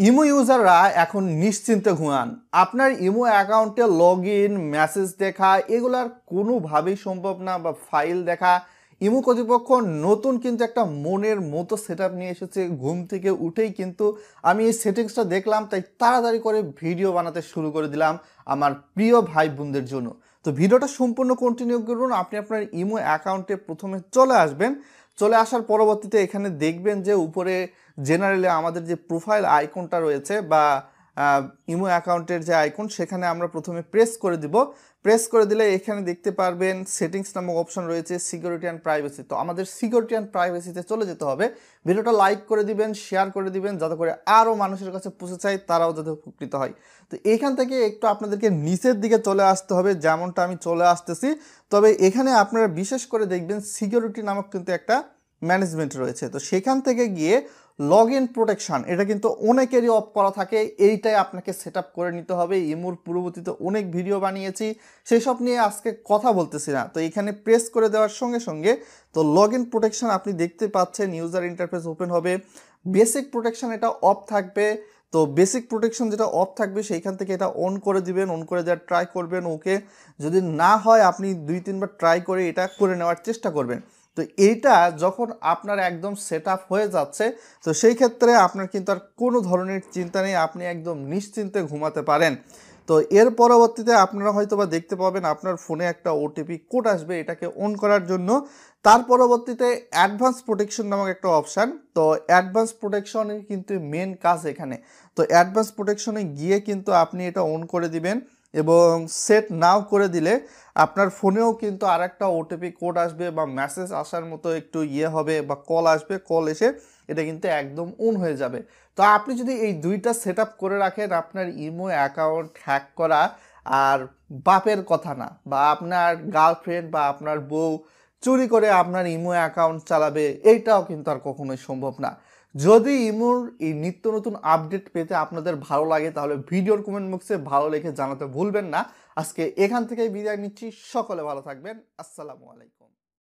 Imo ইউজাররা এখন নিশ্চিন্তে ঘুমান। আপনার ইমো অ্যাকাউন্টে লগ ইন, মেসেজ দেখা এগুলার কোনোভাবেই সম্ভব না, বা ফাইল দেখা। ইমো কর্তৃপক্ষ নতুন কিন্তু একটা মনের মতো সেট নিয়ে এসেছে। ঘুম থেকে উঠেই কিন্তু আমি এই সেটিংসটা দেখলাম, তাই তাড়াতাড়ি করে ভিডিও বানাতে শুরু করে দিলাম আমার প্রিয় ভাই বোনদের জন্য। তো ভিডিওটা সম্পূর্ণ কন্টিনিউ করুন। আপনি আপনার ইমো অ্যাকাউন্টে প্রথমে চলে আসবেন। চলে আসার পরবর্তীতে এখানে দেখবেন যে উপরে জেনারেলি আমাদের যে প্রোফাইল আইকনটা রয়েছে বা ইমো অ্যাকাউন্টের যে আইকন, সেখানে আমরা প্রথমে প্রেস করে দিব। প্রেস করে দিলে এখানে দেখতে পারবেন সেটিংস নামক অপশন রয়েছে, সিকিউরিটি অ্যান্ড প্রাইভেসি। তো আমাদের সিকিউরিটি অ্যান্ড প্রাইভেসিতে চলে যেতে হবে। ভিডিওটা লাইক করে দিবেন, শেয়ার করে দিবেন, যাতে করে আরও মানুষের কাছে পৌঁছে যায়, তারাও যাতে উপকৃত হয়। তো এখান থেকে একটু আপনাদেরকে নিচের দিকে চলে আসতে হবে, যেমনটা আমি চলে আসতেছি। তবে এখানে আপনারা বিশেষ করে দেখবেন সিকিউরিটি নামক কিন্তু একটা ম্যানেজমেন্ট রয়েছে। তো সেখান থেকে গিয়ে লগ ইন প্রোটেকশন, এটা কিন্তু অনেকেরই অফ করা থাকে। এইটাই আপনাকে সেট আপ করে নিতে হবে। ইমোর পূর্ববর্তীতে অনেক ভিডিও বানিয়েছি, সেই সব নিয়ে আজকে কথা বলতেছি না। তো এখানে প্রেস করে দেওয়ার সঙ্গে সঙ্গে তো লগ ইন প্রোটেকশন আপনি দেখতে পাচ্ছেন, ইউজার ইন্টারফেস ওপেন হবে। বেসিক প্রোটেকশন এটা অফ থাকবে। তো বেসিক প্রোটেকশন যেটা অফ থাকবে সেইখান থেকে এটা অন করে দিবেন, অন করে দেওয়ার ট্রাই করবেন। ওকে, যদি না হয় আপনি 2-3বার ট্রাই করে এটা করে নেওয়ার চেষ্টা করবেন। তো এইটা যখন আপনার একদম সেট আপ হয়ে যাচ্ছে, তো সেই ক্ষেত্রে আপনার কিন্তু আর কোনো ধরনের চিন্তা নেই, আপনি একদম নিশ্চিন্তে ঘুমাতে পারেন। তো এর পরবর্তীতে আপনারা হয়তো বা দেখতে পাবেন আপনার ফোনে একটা ওটিপি কোড আসবে এটাকে অন করার জন্য। তার পরবর্তীতে অ্যাডভান্স প্রোটেকশন নামক একটা অপশান। তো অ্যাডভান্স প্রোটেকশনের কিন্তু মেন কাজ এখানে। তো অ্যাডভান্স প্রোটেকশনে গিয়ে কিন্তু আপনি এটা অন করে দিবেন এবং সেট নাও করে দিলে আপনার ফোনেও কিন্তু আর একটা ওটিপি কোড আসবে বা মেসেজ আসার মতো একটু হবে, বা কল আসবে। কল এসে এটা কিন্তু একদম অন হয়ে যাবে। তো আপনি যদি এই দুইটা সেট আপ করে রাখেন, আপনার ইমো অ্যাকাউন্ট হ্যাক করা আর বাপের কথা না, বা আপনার গার্লফ্রেন্ড বা আপনার বউ চুরি করে আপনার ইমো অ্যাকাউন্ট চালাবে, এইটাও কিন্তু আর কখনোই সম্ভব না। যদি ইমোর এই নিত্য নতুন আপডেট পেতে আপনাদের ভালো লাগে, তাহলে ভিডিওর কমেন্ট বক্সে ভালো লিখে জানাতে ভুলবেন না। আজকে এখান থেকেই বিদায় নিচ্ছি। সকলে ভালো থাকবেন। আসসালামু আলাইকুম।